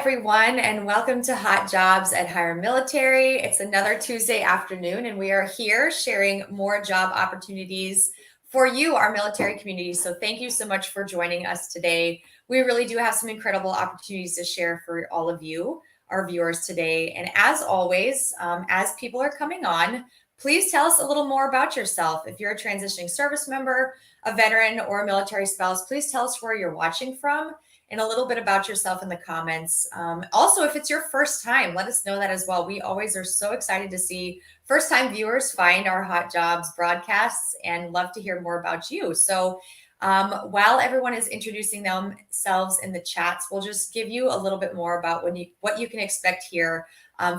everyone, and welcome to Hot Jobs at Higher Military. It's another Tuesday afternoon, and we are here sharing more job opportunities for you, our military community. So thank you so much for joining us today. We really do have some incredible opportunities to share for all of you, our viewers today. And as always, as people are coming on, please tell us a little more about yourself. If you're a transitioning service member, a veteran, or a military spouse, please tell us where you're watching from and a little bit about yourself in the comments. Also, if it's your first time, let us know that as well. We always are so excited to see first-time viewers find our Hot Jobs broadcasts and love to hear more about you. So while everyone is introducing themselves in the chats, we'll just give you a little bit more about what you can expect here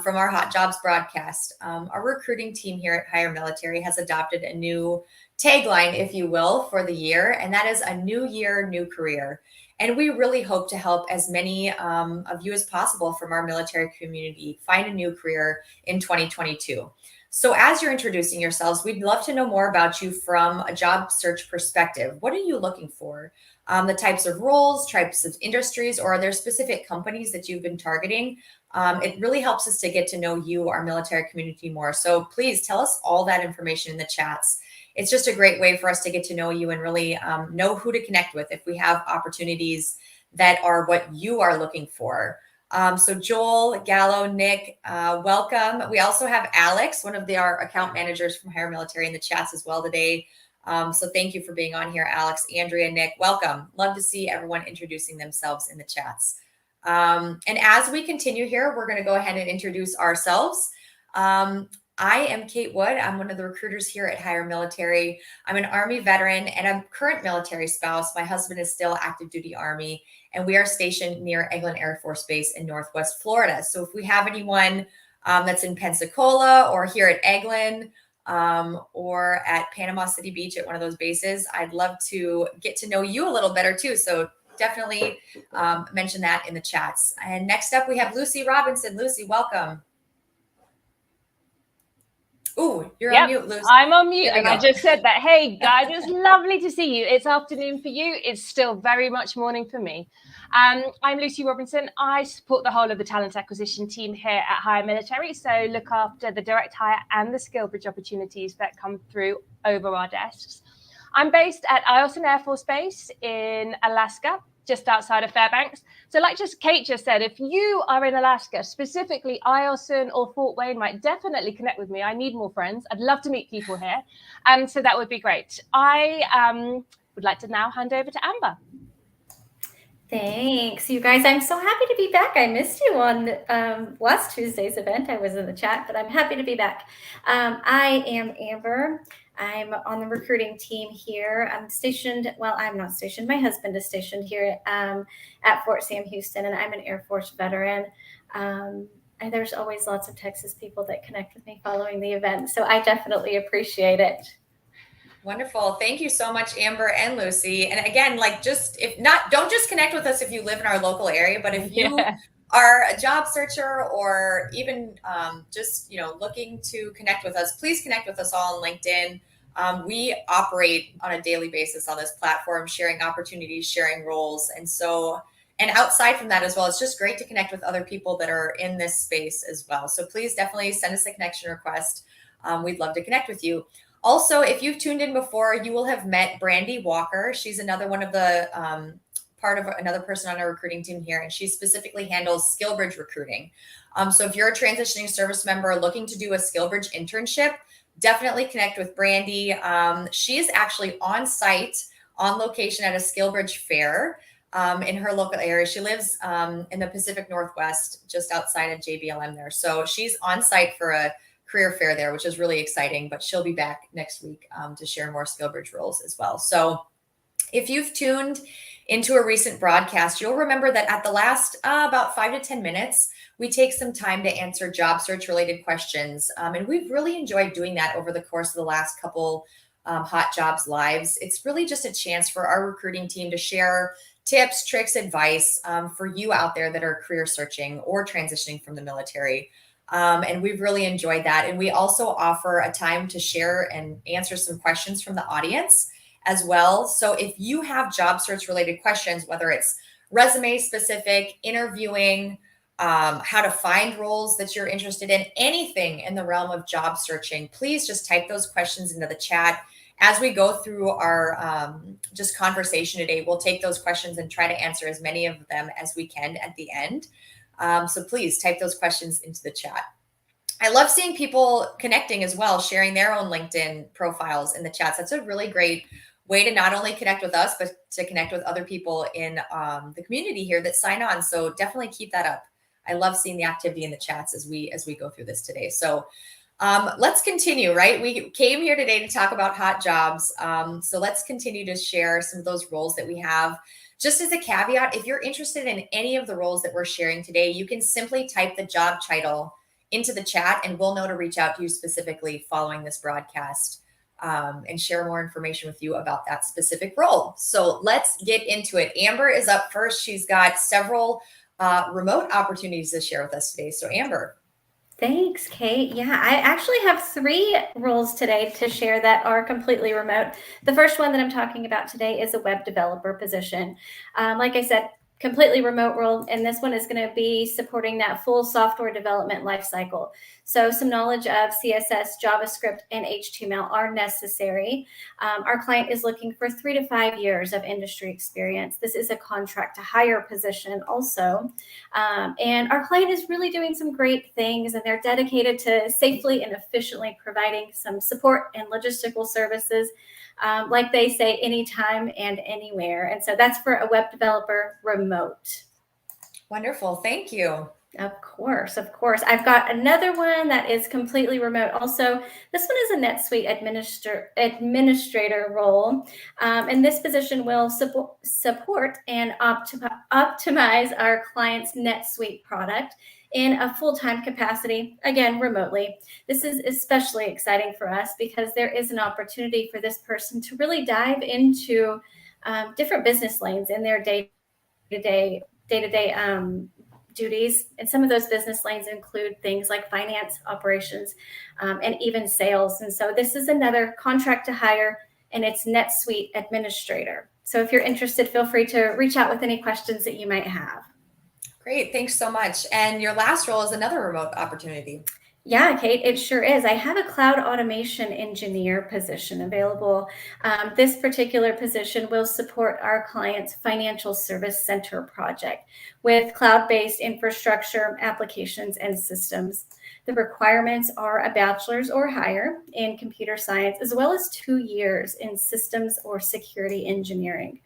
from our Hot Jobs broadcast. Our recruiting team here at Higher Military has adopted a new tagline, if you will, for the year, and that is a new year, new career. And we really hope to help as many of you as possible from our military community find a new career in 2022. So as you're introducing yourselves, we'd love to know more about you from a job search perspective. What are you looking for? The types of roles, types of industries, or are there specific companies that you've been targeting? It really helps us to get to know you, our military community, more. So please tell us all that information in the chats. It's just a great way for us to get to know you and really know who to connect with if we have opportunities that are what you are looking for. So Joel, Gallo, Nick, welcome. We also have Alex, one of our account managers from Higher Military, in the chats as well today. So thank you for being on here, Alex, Andrea, Nick, welcome. Love to see everyone introducing themselves in the chats. And as we continue here, we're going to go ahead and introduce ourselves. I am Kate Wood. I'm one of the recruiters here at Higher Military. I'm an Army veteran and I'm a current military spouse. My husband is still active duty Army, and we are stationed near Eglin Air Force Base in Northwest Florida. So if we have anyone that's in Pensacola or here at Eglin or at Panama City Beach at one of those bases, I'd love to get to know you a little better too. So definitely mention that in the chats. And next up, we have Lucy Robinson. Lucy, welcome. Oh, you're on mute, Lucy. I'm on mute, and I just said that. Hey, guys, it's lovely to see you. It's afternoon for you. It's still very much morning for me. I'm Lucy Robinson. I support the whole of the talent acquisition team here at Higher Military, so look after the direct hire and the skill bridge opportunities that come through over our desks. I'm based at Eielson Air Force Base in Alaska, just outside of Fairbanks. So like Kate just said, if you are in Alaska, specifically Eielson or Fort Wayne, might definitely connect with me. I need more friends. I'd love to meet people here. So that would be great. I would like to now hand over to Amber. Thanks, you guys. I'm so happy to be back. I missed you on last Tuesday's event. I was in the chat, but I'm happy to be back. I am Amber. I'm on the recruiting team here. I'm not stationed. My husband is stationed here at Fort Sam Houston, and I'm an Air Force veteran. And there's always lots of Texas people that connect with me following the event, so I definitely appreciate it. Wonderful. Thank you so much, Amber and Lucy. And again, don't just connect with us if you live in our local area, but if you are a job searcher or even just looking to connect with us, please connect with us all on LinkedIn. We operate on a daily basis on this platform, sharing opportunities, sharing roles. And outside from that as well, it's just great to connect with other people that are in this space as well. So please definitely send us a connection request. We'd love to connect with you. Also, if you've tuned in before, you will have met Brandy Walker. She's another one of the part of another person on our recruiting team here, and she specifically handles SkillBridge recruiting. So if you're a transitioning service member looking to do a SkillBridge internship, definitely connect with Brandy. She is actually on site, on location at a SkillBridge fair in her local area. She lives in the Pacific Northwest, just outside of JBLM there. So she's on site for a career fair there, which is really exciting, but she'll be back next week to share more SkillBridge roles as well. So if you've tuned into a recent broadcast, you'll remember that at the last about 5 to 10 minutes, we take some time to answer job search related questions. And we've really enjoyed doing that over the course of the last couple Hot Jobs lives. It's really just a chance for our recruiting team to share tips, tricks, advice for you out there that are career searching or transitioning from the military. And we've really enjoyed that. And we also offer a time to share and answer some questions from the audience as well. So if you have job search related questions, whether it's resume specific, interviewing, how to find roles that you're interested in, anything in the realm of job searching, please just type those questions into the chat. As we go through our just conversation today, we'll take those questions and try to answer as many of them as we can at the end. So please type those questions into the chat. I love seeing people connecting as well, sharing their own LinkedIn profiles in the chats. That's a really great way to not only connect with us, but to connect with other people in the community here that sign on. So definitely keep that up. I love seeing the activity in the chats as we go through this today. So let's continue, right? We came here today to talk about hot jobs. So let's continue to share some of those roles that we have. Just as a caveat, if you're interested in any of the roles that we're sharing today, you can simply type the job title into the chat and we'll know to reach out to you specifically following this broadcast and share more information with you about that specific role. So let's get into it. Amber is up first. She's got several remote opportunities to share with us today. So Amber. Thanks, Kate. Yeah, I actually have 3 roles today to share that are completely remote. The first one that I'm talking about today is a web developer position. Like I said, completely remote role, and this one is going to be supporting that full software development lifecycle. So some knowledge of CSS, JavaScript, and HTML are necessary. Our client is looking for 3 to 5 years of industry experience. This is a contract to hire position also. And our client is really doing some great things, and they're dedicated to safely and efficiently providing some support and logistical services, like they say, anytime and anywhere. And so that's for a web developer remote. Wonderful. Thank you. Of course, of course. I've got another one that is completely remote. Also, this one is a NetSuite administrator role. And this position will support and optimize our client's NetSuite product in a full-time capacity, again, remotely. This is especially exciting for us because there is an opportunity for this person to really dive into different business lanes in their day-to-day duties. And some of those business lanes include things like finance, operations, and even sales. And so this is another contract to hire, and it's NetSuite administrator. So if you're interested, feel free to reach out with any questions that you might have. Great. Thanks so much. And your last role is another remote opportunity. Yeah, Kate, it sure is. I have a cloud automation engineer position available. This particular position will support our client's financial service center project with cloud-based infrastructure, applications, and systems. The requirements are a bachelor's or higher in computer science, as well as 2 years in systems or security engineering.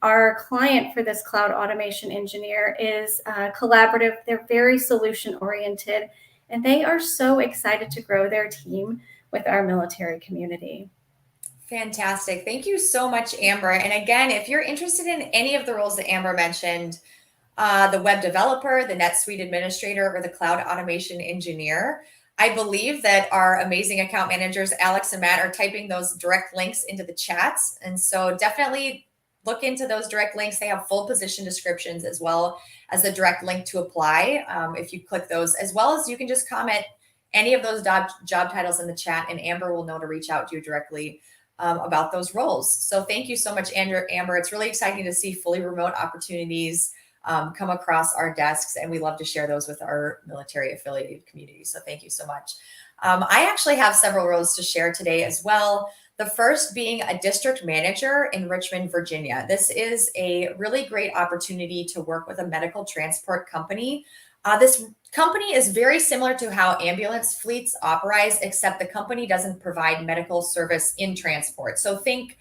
Our client for this cloud automation engineer is collaborative. They're very solution-oriented, and they are so excited to grow their team with our military community. Fantastic. Thank you so much, Amber. And again, if you're interested in any of the roles that Amber mentioned, the web developer, the NetSuite administrator, or the cloud automation engineer, I believe that our amazing account managers, Alex and Matt, are typing those direct links into the chats. And so definitely look into those direct links. They have full position descriptions as well as a direct link to apply if you click those, as well as you can just comment any of those job titles in the chat, and Amber will know to reach out to you directly about those roles. So thank you so much, Amber. It's really exciting to see fully remote opportunities come across our desks, and we love to share those with our military affiliated community. So thank you so much. I actually have several roles to share today as well. The first being a district manager in Richmond, Virginia. This is a really great opportunity to work with a medical transport company. This company is very similar to how ambulance fleets operate, except the company doesn't provide medical service in transport. So think,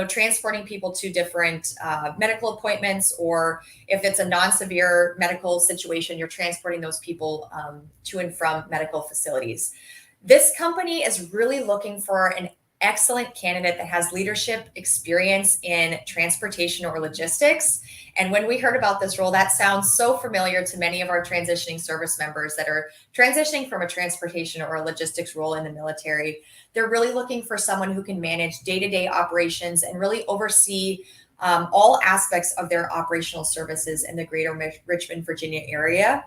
transporting people to different medical appointments, or if it's a non-severe medical situation, you're transporting those people to and from medical facilities. This company is really looking for an excellent candidate that has leadership experience in transportation or logistics. And when we heard about this role, that sounds so familiar to many of our transitioning service members that are transitioning from a transportation or a logistics role in the military. They're really looking for someone who can manage day-to-day operations and really oversee all aspects of their operational services in the greater Richmond, Virginia area.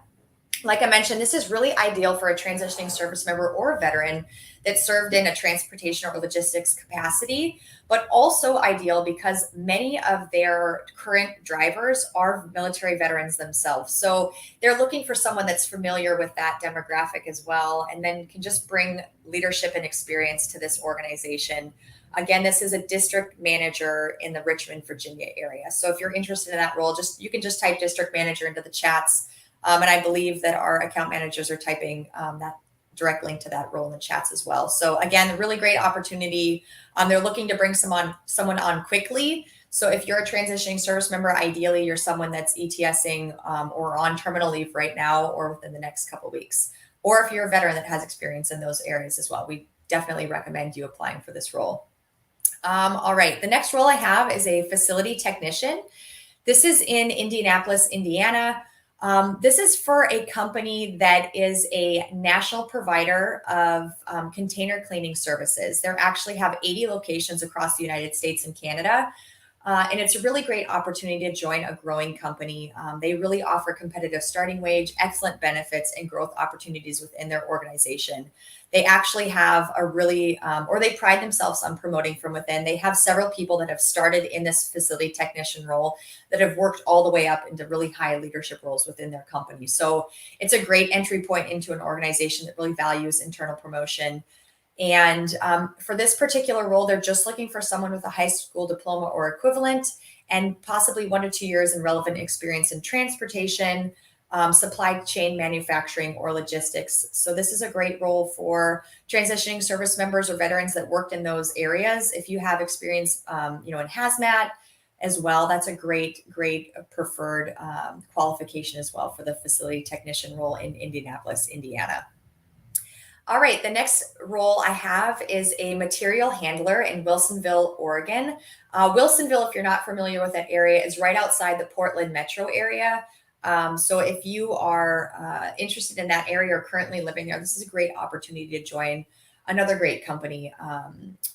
Like I mentioned, this is really ideal for a transitioning service member or a veteran that served in a transportation or logistics capacity, but also ideal because many of their current drivers are military veterans themselves. So they're looking for someone that's familiar with that demographic as well, and then can just bring leadership and experience to this organization. Again, this is a district manager in the Richmond, Virginia area. So if you're interested in that role, you can just type district manager into the chats. And I believe that our account managers are typing that direct link to that role in the chats as well. So again, a really great opportunity. They're looking to bring someone on quickly. So if you're a transitioning service member, ideally you're someone that's ETSing or on terminal leave right now or within the next couple of weeks. Or if you're a veteran that has experience in those areas as well, we definitely recommend you applying for this role. All right, the next role I have is a facility technician. This is in Indianapolis, Indiana. This is for a company that is a national provider of container cleaning services. They actually have 80 locations across the United States and Canada. And it's a really great opportunity to join a growing company. They really offer competitive starting wage, excellent benefits, and growth opportunities within their organization. They actually have a really, or they pride themselves on promoting from within. They have several people that have started in this facility technician role that have worked all the way up into really high leadership roles within their company. So it's a great entry point into an organization that really values internal promotion. And for this particular role, they're just looking for someone with a high school diploma or equivalent and possibly 1 to 2 years in relevant experience in transportation, supply chain, manufacturing, or logistics. So this is a great role for transitioning service members or veterans that worked in those areas. If you have experience, in hazmat as well, that's a great preferred qualification as well for the facility technician role in Indianapolis, Indiana. All right, the next role I have is a material handler in Wilsonville, Oregon. Wilsonville, if you're not familiar with that area, is right outside the Portland metro area. So if you are interested in that area or currently living there, this is a great opportunity to join another great company.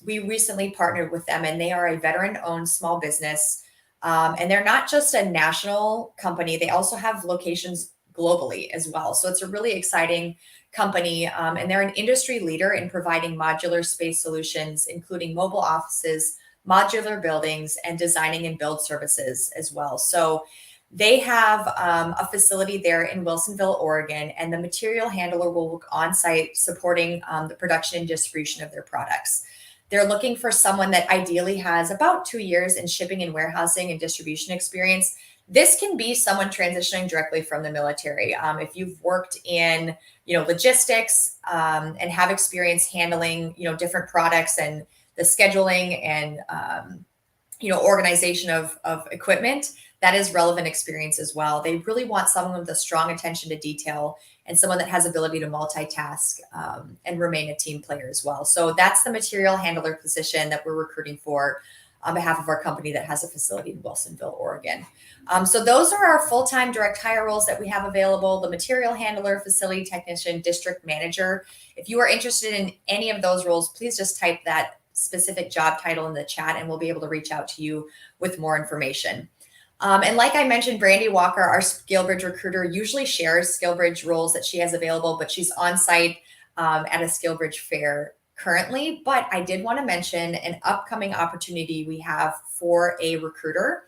We recently partnered with them, and they are a veteran-owned small business. And they're not just a national company, they also have locations globally as well. So it's a really exciting company, and they're an industry leader in providing modular space solutions, including mobile offices, modular buildings, and designing and build services as well. So they have a facility there in Wilsonville, Oregon, and the material handler will work on site supporting the production and distribution of their products. They're looking for someone that ideally has about 2 years in shipping and warehousing and distribution experience. This can be someone transitioning directly from the military. If you've worked in, logistics and have experience handling, different products and the scheduling and, organization of equipment, that is relevant experience as well. They really want someone with a strong attention to detail and someone that has ability to multitask and remain a team player as well. So that's the material handler position that we're recruiting for on behalf of our company that has a facility in Wilsonville, Oregon. So those are our full-time direct hire roles that we have available: the material handler, facility technician, district manager. If you are interested in any of those roles, please just type that specific job title in the chat and we'll be able to reach out to you with more information. And like I mentioned, Brandy Walker, our SkillBridge recruiter, usually shares SkillBridge roles that she has available, but she's on site at a SkillBridge fair currently. But I did want to mention an upcoming opportunity we have for a recruiter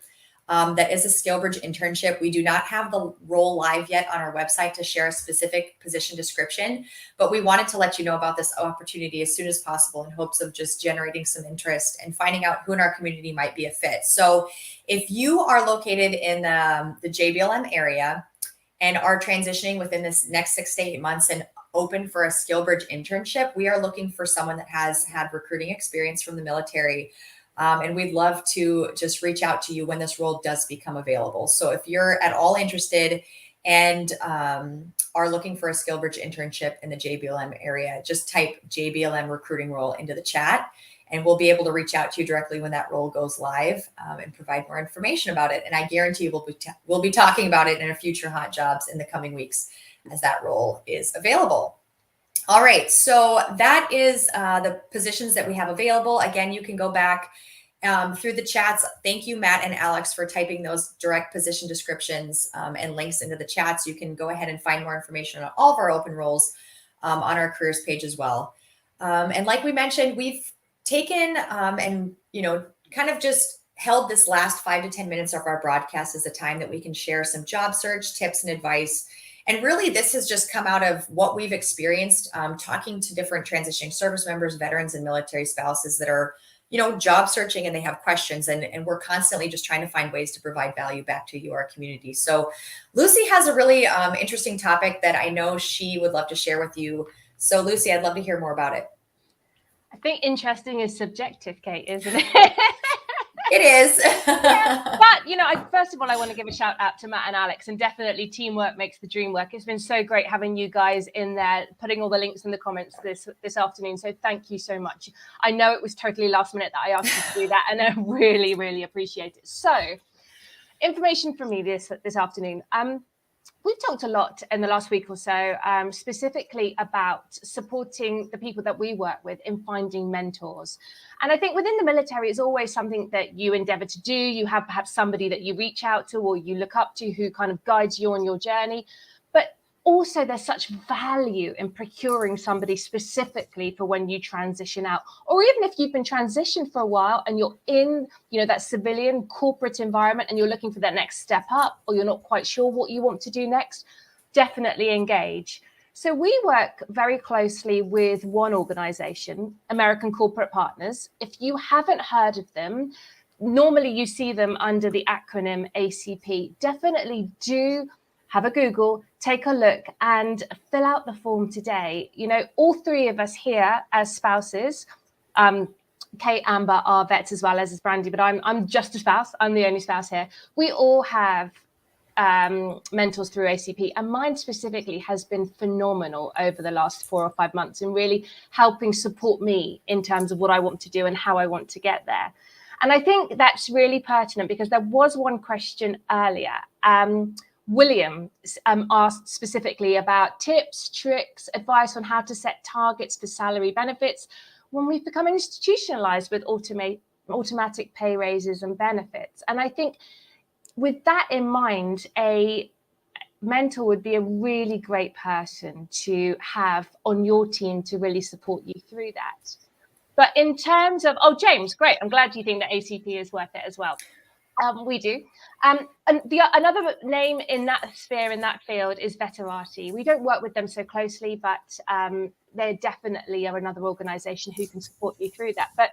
that is a SkillBridge internship. We do not have the role live yet on our website to share a specific position description, but we wanted to let you know about this opportunity as soon as possible in hopes of just generating some interest and finding out who in our community might be a fit. So if you are located in the JBLM area and are transitioning within this next 6 to 8 months and open for a SkillBridge internship, we are looking for someone that has had recruiting experience from the military. And we'd love to just reach out to you when this role does become available. So if you're at all interested and are looking for a SkillBridge internship in the JBLM area, just type JBLM recruiting role into the chat and we'll be able to reach out to you directly when that role goes live and provide more information about it. And I guarantee we'll be talking about it in a future Hot Jobs in the coming weeks as that role is available. All right, so that is the positions that we have available. Again, you can go back through the chats. Thank you, Matt and Alex, for typing those direct position descriptions and links into the chats. You can go ahead and find more information on all of our open roles on our careers page as well. And like we mentioned, we've taken and, kind of just held this last 5 to 10 minutes of our broadcast as a time that we can share some job search tips and advice. And really, this has just come out of what we've experienced talking to different transitioning service members, veterans, and military spouses that are, job searching, and they have questions. And we're constantly just trying to find ways to provide value back to you, our community. So Lucy has a really interesting topic that I know she would love to share with you. So Lucy, I'd love to hear more about it. I think interesting is subjective, Kate, isn't it? It is. Yeah, but, first of all, I want to give a shout out to Matt and Alex, and definitely teamwork makes the dream work. It's been so great having you guys in there, putting all the links in the comments this afternoon. So thank you so much. I know it was totally last minute that I asked you to do that, and I really, really appreciate it. So information from me this afternoon. We've talked a lot in the last week or so, specifically about supporting the people that we work with in finding mentors. And I think within the military, it's always something that you endeavor to do. You have perhaps somebody that you reach out to or you look up to who kind of guides you on your journey. But also there's such value in procuring somebody specifically for when you transition out, or even if you've been transitioned for a while and you're in, that civilian corporate environment and you're looking for that next step up, or you're not quite sure what you want to do next, definitely engage. So we work very closely with one organization, American Corporate Partners. If you haven't heard of them, normally you see them under the acronym ACP. Definitely do have a Google, take a look, and fill out the form today. All three of us here as spouses, Kate, Amber are vets as well as Brandy, but I'm just a spouse. I'm the only spouse here. We all have mentors through ACP, and mine specifically has been phenomenal over the last 4 or 5 months and really helping support me in terms of what I want to do and how I want to get there. And I think that's really pertinent because there was one question earlier. William asked specifically about tips, tricks, advice on how to set targets for salary benefits when we've become institutionalized with automatic pay raises and benefits. And I think with that in mind, a mentor would be a really great person to have on your team to really support you through that. But in terms of, James, great. I'm glad you think that ACP is worth it as well. We do. And another name in that sphere, in that field, is Veterati. We don't work with them so closely, but they definitely are another organization who can support you through that. But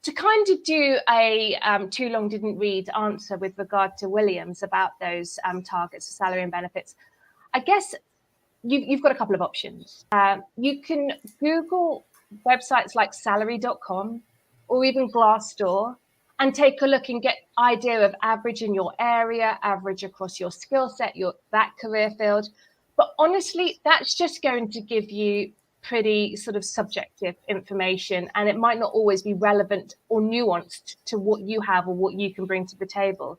to kind of do a too long didn't read answer with regard to Williams about those targets for salary and benefits, I guess you've got a couple of options. You can Google websites like salary.com or even Glassdoor and take a look and get idea of average in your area, average across your skill set, that career field. But honestly, that's just going to give you pretty sort of subjective information, and it might not always be relevant or nuanced to what you have or what you can bring to the table.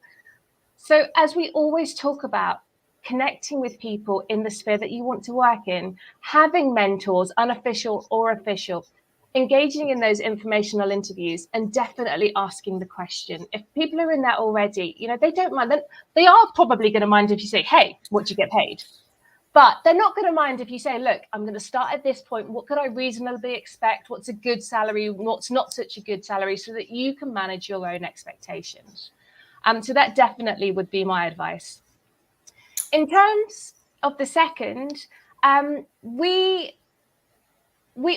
So as we always talk about, connecting with people in the sphere that you want to work in, having mentors, unofficial or official, engaging in those informational interviews, and definitely asking the question. If people are in that already, they don't mind. They are probably going to mind if you say, hey, what do you get paid? But they're not going to mind if you say, look, I'm going to start at this point. What could I reasonably expect? What's a good salary? What's not such a good salary, so that you can manage your own expectations. So that definitely would be my advice. In terms of the second, we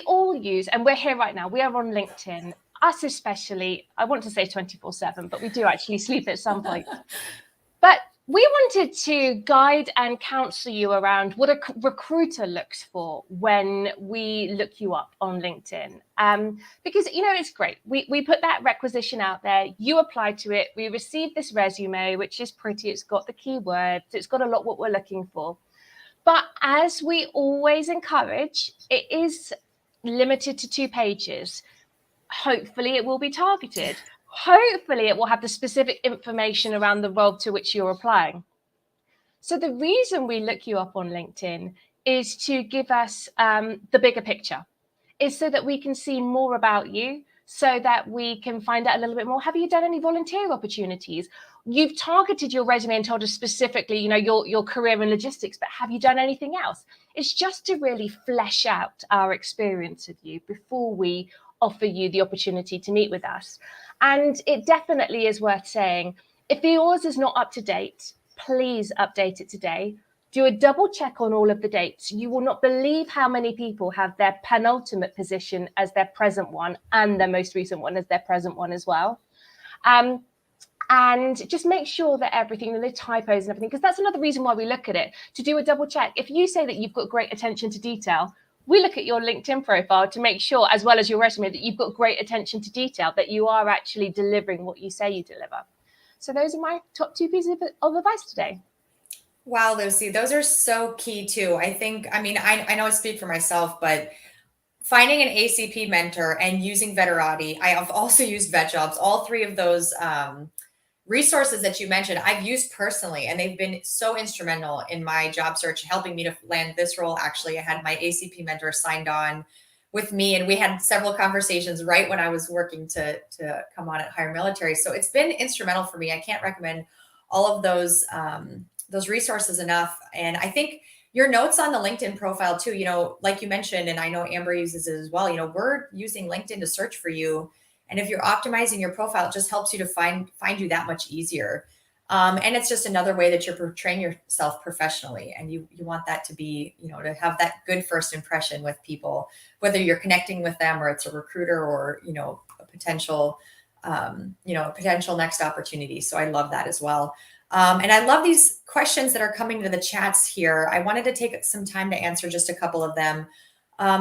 all use, and we're here right now, we are on LinkedIn, us especially, I want to say 24/7, but we do actually sleep at some point. But we wanted to guide and counsel you around what a recruiter looks for when we look you up on LinkedIn. Because, it's great. We put that requisition out there. You apply to it. We receive this resume, which is pretty. It's got the keywords. It's got a lot what we're looking for. But as we always encourage, it is limited to 2 pages. Hopefully it will be targeted. Hopefully it will have the specific information around the role to which you're applying. So the reason we look you up on LinkedIn is to give us the bigger picture, is so that we can see more about you, so that we can find out a little bit more. Have you done any volunteer opportunities? You've targeted your resume and told us specifically, your career in logistics, but have you done anything else? It's just to really flesh out our experience with you before we offer you the opportunity to meet with us. And it definitely is worth saying, if yours is not up to date, please update it today. Do a double check on all of the dates. You will not believe how many people have their penultimate position as their present one and their most recent one as their present one as well. And just make sure that everything, the typos and everything, because that's another reason why we look at it, to do a double check. If you say that you've got great attention to detail, we look at your LinkedIn profile to make sure, as well as your resume, that you've got great attention to detail, that you are actually delivering what you say you deliver. So those are my top 2 pieces of advice today. Wow, Lucy, those are so key too. I know I speak for myself, but finding an ACP mentor and using Veterati, I have also used VetJobs. All 3 of those resources that you mentioned, I've used personally, and they've been so instrumental in my job search, helping me to land this role. Actually, I had my ACP mentor signed on with me, and we had several conversations right when I was working to come on at Hire Military. So it's been instrumental for me. I can't recommend all of those resources enough. And I think your notes on the LinkedIn profile too, like you mentioned, and I know Amber uses it as well, we're using LinkedIn to search for you. And if you're optimizing your profile, it just helps you to find you that much easier. And it's just another way that you're portraying yourself professionally. And you want that to be, to have that good first impression with people, whether you're connecting with them or it's a recruiter or, a potential next opportunity. So I love that as well. And I love these questions that are coming to the chats here. I wanted to take some time to answer just a couple of them.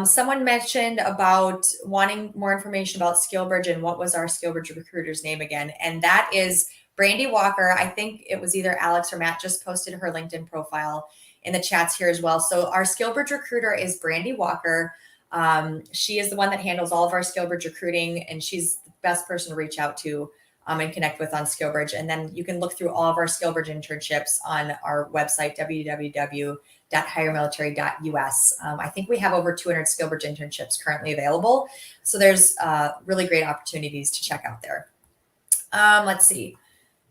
Someone mentioned about wanting more information about SkillBridge, and what was our SkillBridge recruiter's name again? And that is Brandy Walker. I think it was either Alex or Matt just posted her LinkedIn profile in the chats here as well. So our SkillBridge recruiter is Brandy Walker. She is the one that handles all of our SkillBridge recruiting, and she's the best person to reach out to and connect with on SkillBridge. And then you can look through all of our SkillBridge internships on our website, www.hiremilitary.us. I think we have over 200 SkillBridge internships currently available. So there's really great opportunities to check out there. Let's see.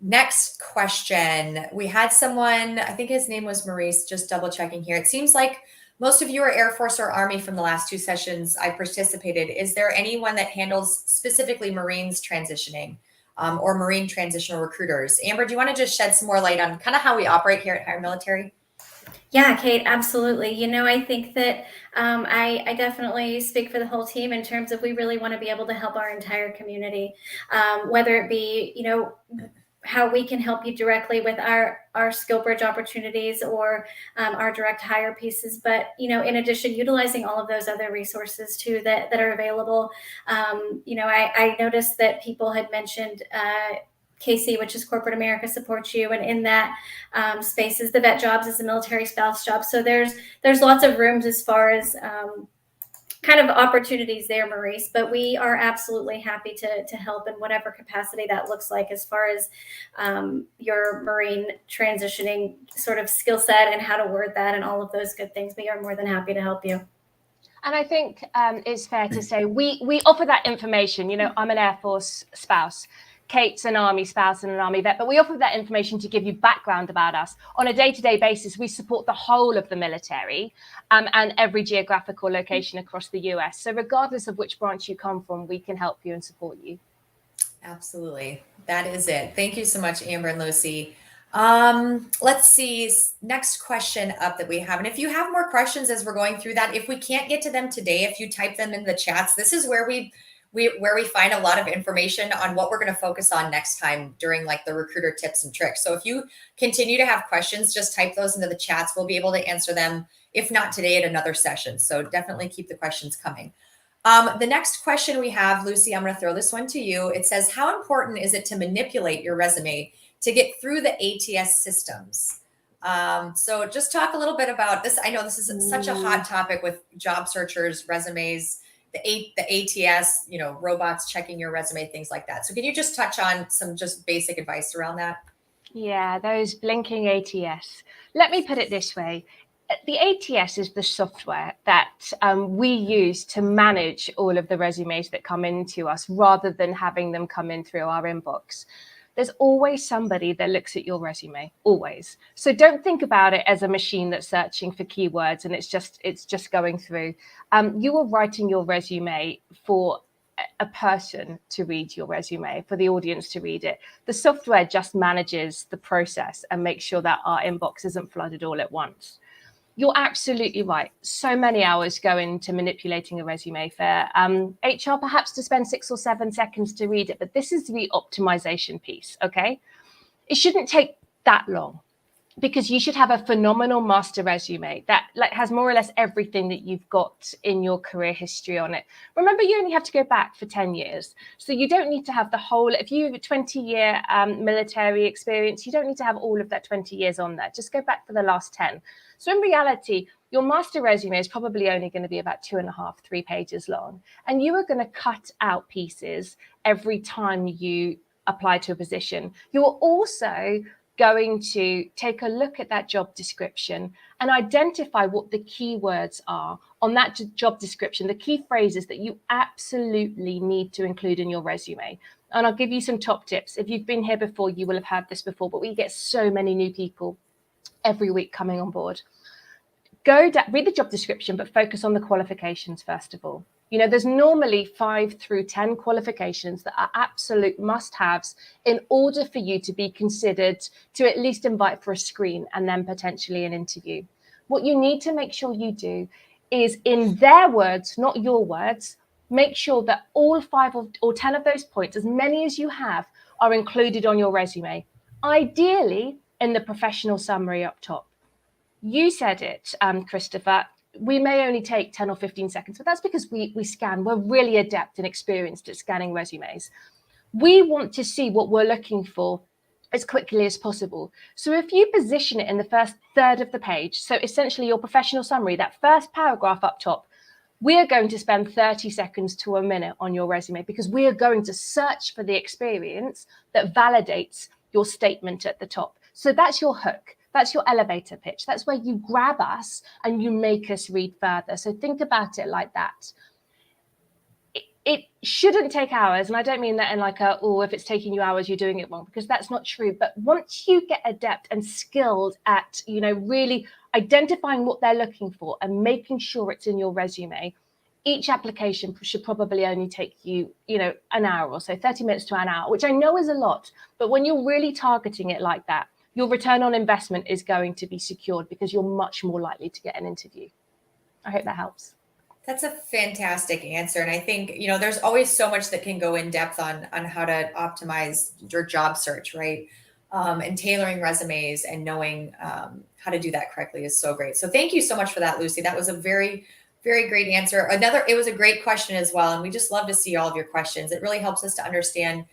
Next question. We had someone, I think his name was Maurice, just double checking here. It seems like most of you are Air Force or Army from the last 2 sessions I participated. Is there anyone that handles specifically Marines transitioning? Or Marine transitional recruiters? Amber, do you want to just shed some more light on kind of how we operate here at Hire Military? Yeah, Kate, absolutely. I think that I definitely speak for the whole team in terms of we really want to be able to help our entire community, whether it be, how we can help you directly with our SkillBridge opportunities or our direct hire pieces. But, in addition, utilizing all of those other resources too that are available. I noticed that people had mentioned KC, which is Corporate America Supports You. And in that space is the VetJobs, is the military spouse job. So there's lots of rooms as far as kind of opportunities there, Maurice, but we are absolutely happy to help in whatever capacity that looks like as far as your Marine transitioning sort of skill set and how to word that and all of those good things. We are more than happy to help you. And I think it's fair to say we offer that information. I'm an Air Force spouse. Kate's an Army spouse and an Army vet, but we offer that information to give you background about us. On a day-to-day basis, we support the whole of the military and every geographical location across the US. So regardless of which branch you come from, we can help you and support you. Absolutely. That is it. Thank you so much, Amber and Lucy. Let's see. Next question up that we have. And if you have more questions as we're going through that, if we can't get to them today, if you type them in the chats, this is where we find a lot of information on what we're going to focus on next time during like the recruiter tips and tricks. So if you continue to have questions, just type those into the chats. We'll be able to answer them, if not today, at another session. So definitely keep the questions coming. The next question we have, Lucy, I'm going to throw this one to you. It says, how important is it to manipulate your resume to get through the ATS systems? So just talk a little bit about this. I know this is such a hot topic with job searchers, resumes, the ATS, robots checking your resume, things like that. So can you just touch on some just basic advice around that? Yeah, those blinking ATS. Let me put it this way. The ATS is the software that we use to manage all of the resumes that come into us rather than having them come in through our inbox. There's always somebody that looks at your resume, always. So don't think about it as a machine that's searching for keywords and it's just going through. You are writing your resume for a person to read your resume, for the audience to read it. The software just manages the process and makes sure that our inbox isn't flooded all at once. You're absolutely right. So many hours go into manipulating a resume for HR, perhaps to spend 6 or 7 seconds to read it. But this is the optimization piece, okay? It shouldn't take that long because you should have a phenomenal master resume that has more or less everything that you've got in your career history on it. Remember, you only have to go back for 10 years. So you don't need to have the whole, if you have a 20-year military experience, you don't need to have all of that 20 years on there. Just go back for the last 10. So in reality, your master resume is probably only going to be about 2.5, 3 pages long. And you are going to cut out pieces every time you apply to a position. You're also going to take a look at that job description and identify what the keywords are on that job description, the key phrases that you absolutely need to include in your resume. And I'll give you some top tips. If you've been here before, you will have had this before, but we get so many new people every week coming on board. Read the job description, but focus on the qualifications first of all. You know, there's normally 5 through 10 qualifications that are absolute must-haves in order for you to be considered to at least invite for a screen and then potentially an interview. What you need to make sure you do is, in their words, not your words, make sure that all 5 or 10 of those points, as many as you have, are included on your resume. Ideally, in the professional summary up top. You said it, Christopher. We may only take 10 or 15 seconds, but that's because we scan. We're really adept and experienced at scanning resumes. We want to see what we're looking for as quickly as possible. So if you position it in the first third of the page, so essentially your professional summary, that first paragraph up top, we are going to spend 30 seconds to a minute on your resume because we are going to search for the experience that validates your statement at the top. So that's your hook. That's your elevator pitch. That's where you grab us and you make us read further. So think about it like that. It shouldn't take hours. And I don't mean that in like if it's taking you hours, you're doing it wrong, because that's not true. But once you get adept and skilled at, really identifying what they're looking for and making sure it's in your resume, each application should probably only take you, an hour or so, 30 minutes to an hour, which I know is a lot. But when you're really targeting it like that, your return on investment is going to be secured because you're much more likely to get an interview. I hope that helps. That's a fantastic answer. And I think, there's always so much that can go in depth on how to optimize your job search, right? And tailoring resumes and knowing how to do that correctly is so great. So thank you so much for that, Lucy. That was a very, very great answer. It was a great question as well. And we just love to see all of your questions. It really helps us to understand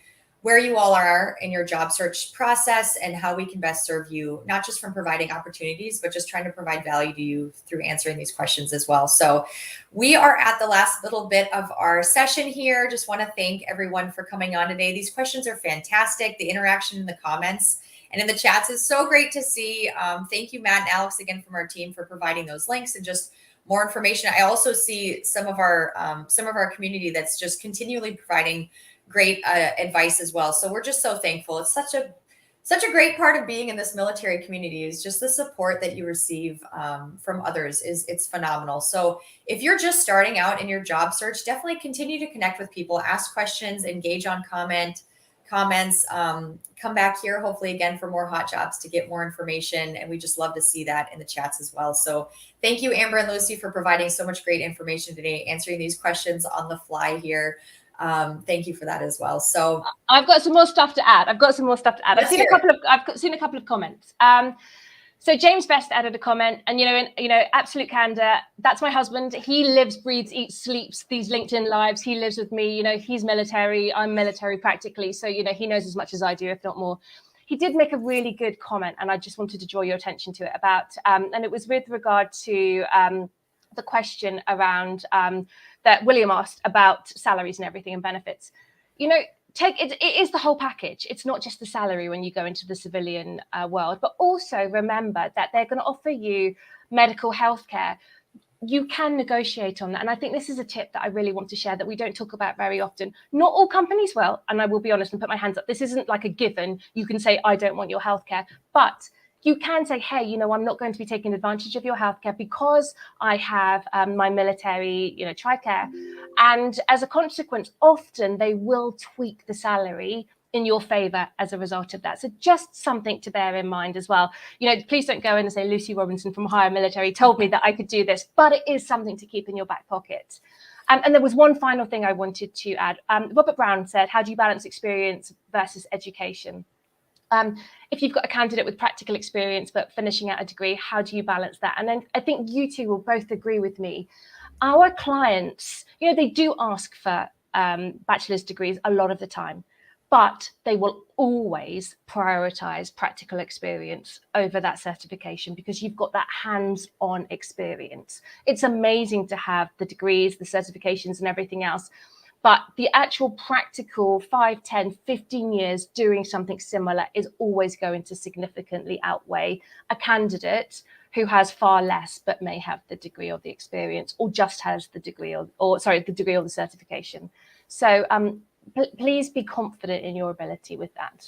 where you all are in your job search process and how we can best serve you, not just from providing opportunities, but just trying to provide value to you through answering these questions as well. So we are at the last little bit of our session here. Just want to thank everyone for coming on today. These questions are fantastic. The interaction in the comments and in the chats is so great to see. Thank you, Matt and Alex, again from our team for providing those links and just more information. I also see some of our community that's just continually providing great advice as well. So we're just so thankful. It's such a great part of being in this military community is just the support that you receive from others it's phenomenal. So if you're just starting out in your job search, definitely continue to connect with people, ask questions, engage on comments, come back here hopefully again for more hot jobs to get more information. And we just love to see that in the chats as well. So thank you, Amber and Lucy, for providing so much great information today, answering these questions on the fly here. Thank you for that as well. So I've got some more stuff to add. I've seen a couple of comments. So James Best added a comment, and absolute candor. That's my husband. He lives, breathes, eats, sleeps these LinkedIn lives. He lives with me. He's military. I'm military practically. So he knows as much as I do, if not more. He did make a really good comment, and I just wanted to draw your attention to it about, and it was with regard to the question around that William asked about salaries and everything and benefits. It is the whole package. It's not just the salary when you go into the civilian world, but also remember that they're going to offer you medical healthcare, you can negotiate on that. And I think this is a tip that I really want to share that we don't talk about very often. Not all companies will, and I will be honest and put my hands up. This isn't like a given. You can say, I don't want your healthcare, but you can say, hey, I'm not going to be taking advantage of your healthcare because I have my military, TRICARE. And as a consequence, often they will tweak the salary in your favor as a result of that. So just something to bear in mind as well. Please don't go in and say Lucy Robinson from Higher Military told me that I could do this, but it is something to keep in your back pocket. And there was one final thing I wanted to add. Robert Brown said, how do you balance experience versus education? If you've got a candidate with practical experience but finishing out a degree, how do you balance that? And then I think you two will both agree with me. Our clients, they do ask for bachelor's degrees a lot of the time, but they will always prioritize practical experience over that certification because you've got that hands-on experience. It's amazing to have the degrees, the certifications and everything else, but the actual practical 5, 10, 15 years doing something similar is always going to significantly outweigh a candidate who has far less but may have the degree or the experience, or just has the degree the degree or the certification. So please be confident in your ability with that.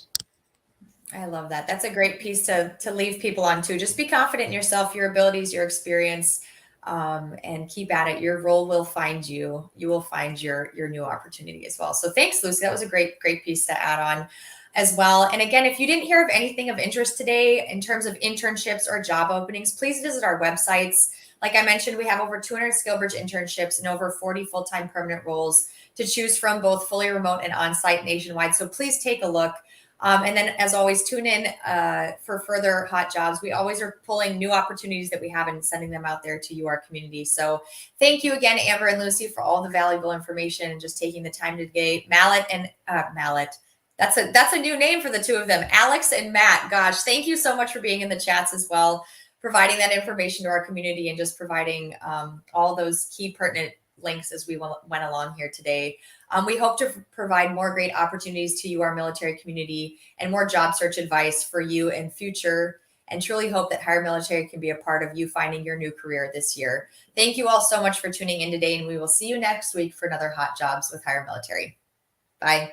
I love that. That's a great piece to leave people on too. Just be confident in yourself, your abilities, your experience, and keep at it. Your role will find you. You will find your new opportunity as well. So thanks, Lucy. That was a great piece to add on as well. And again, if you didn't hear of anything of interest today in terms of internships or job openings, please visit our websites. Like I mentioned, we have over 200 SkillBridge internships and over 40 full-time permanent roles to choose from, both fully remote and on-site nationwide. So please take a look. And then, as always, tune in for further hot jobs. We always are pulling new opportunities that we have and sending them out there to you, our community. So thank you again, Amber and Lucy, for all the valuable information and just taking the time today. Mallet. That's a new name for the two of them. Alex and Matt. Gosh, thank you so much for being in the chats as well, providing that information to our community and just providing all those key pertinent links as we went along here today. We hope to provide more great opportunities to you, our military community, and more job search advice for you in future, and truly hope that Higher Military can be a part of you finding your new career this year. Thank you all so much for tuning in today, and we will see you next week for another Hot Jobs with Higher Military. Bye.